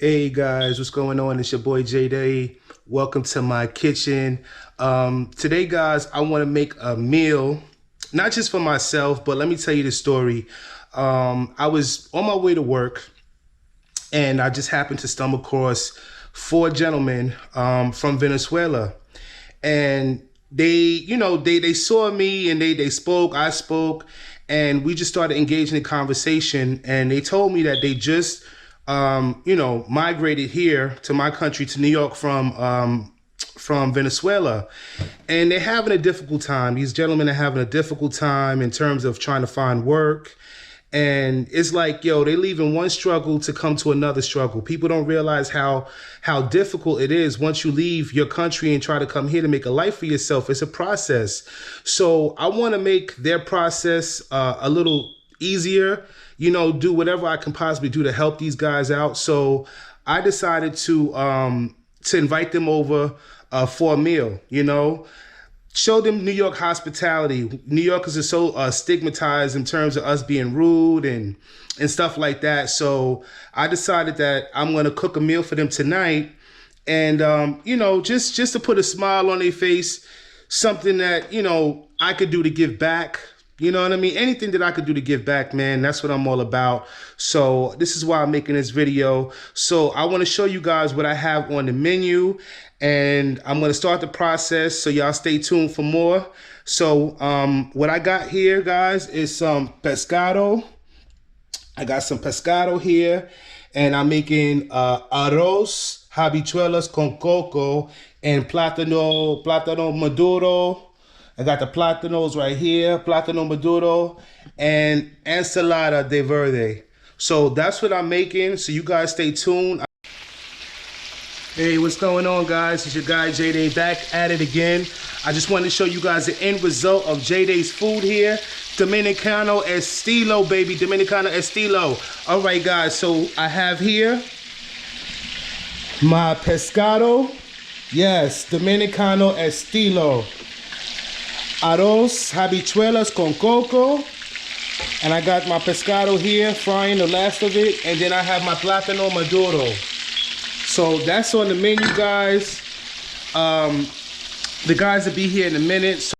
Hey guys, what's going on? It's your boy J Day. Welcome to my kitchen. Today, guys, I want to make a meal, not just for myself, but let me tell you the story. I was on my way to work, and I just happened to stumble across four gentlemen from Venezuela, and they saw me and they spoke. I spoke, and we just started engaging in conversation. And they told me that they just migrated here to my country, to New York from Venezuela. And they're having a difficult time. These gentlemen are having a difficult time in terms of trying to find work. And it's like, yo, they leaving one struggle to come to another struggle. People don't realize how difficult it is once you leave your country and try to come here to make a life for yourself. It's a process. So I want to make their process a little easier, do whatever I can possibly do to help these guys out. So I decided to invite them over for a meal, show them New York hospitality. New Yorkers are so stigmatized in terms of us being rude and stuff like that. So I decided that I'm going to cook a meal for them tonight. And, just to put a smile on their face, something that, I could do to give back. You know what I mean? Anything that I could do to give back, man, that's what I'm all about. So this is why I'm making this video. So I want to show you guys what I have on the menu, and I'm going to start the process. So y'all stay tuned for more. So what I got here, guys, is some pescado. I got some pescado here, and I'm making arroz, habichuelas con coco, and plátano maduro. I got the plátanos right here, plátano maduro, and ensalada de verde. So that's what I'm making. So you guys stay tuned. Hey, what's going on, guys? It's your guy J Day back at it again. I just wanted to show you guys the end result of J Day's food here. Dominicano estilo, baby. Dominicano estilo. All right, guys. So I have here my pescado. Yes, Dominicano estilo. Arroz, habichuelas con coco, and I got my pescado here, frying the last of it, and then I have my plátano maduro. So that's on the menu, guys. The guys will be here in a minute. So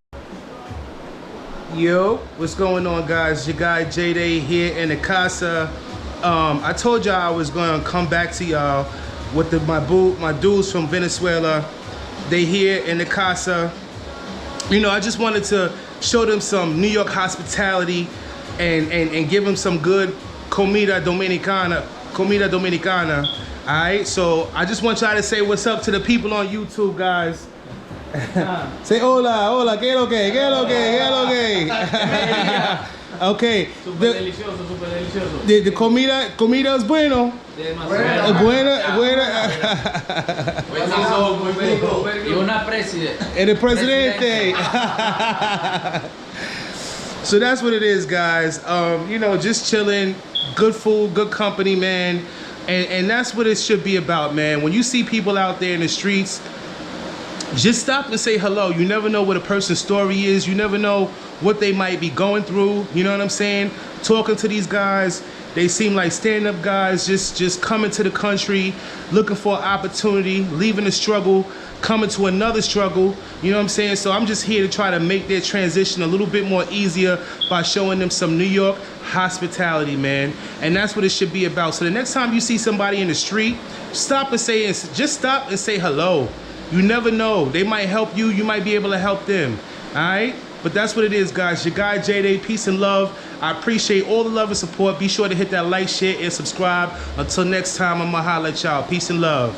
yo, what's going on, guys? Your guy J Day here in the casa. I told y'all I was gonna come back to y'all with my dudes from Venezuela. They here in the casa. I just wanted to show them some New York hospitality and give them some good Comida Dominicana. All right, so I just want y'all to say what's up to the people on YouTube, guys. Say hola, que lo que. Okay. Super delicioso. The comida es bueno. Buena. Y una presidente. And the presidente. So that's what it is, guys. Just chilling, good food, good company, man. And that's what it should be about, man. When you see people out there in the streets, just stop and say hello. You never know what a person's story is. You never know what they might be going through. You know what I'm saying? Talking to these guys, they seem like stand-up guys, just coming to the country, looking for an opportunity, leaving the struggle, coming to another struggle. You know what I'm saying? So I'm just here to try to make their transition a little bit more easier by showing them some New York hospitality, man. And that's what it should be about. So the next time you see somebody in the street, just stop and say hello. You never know. They might help you. You might be able to help them. All right? But that's what it is, guys. Your guy, J Day. Peace and love. I appreciate all the love and support. Be sure to hit that like, share, and subscribe. Until next time, I'm going to holler at y'all. Peace and love.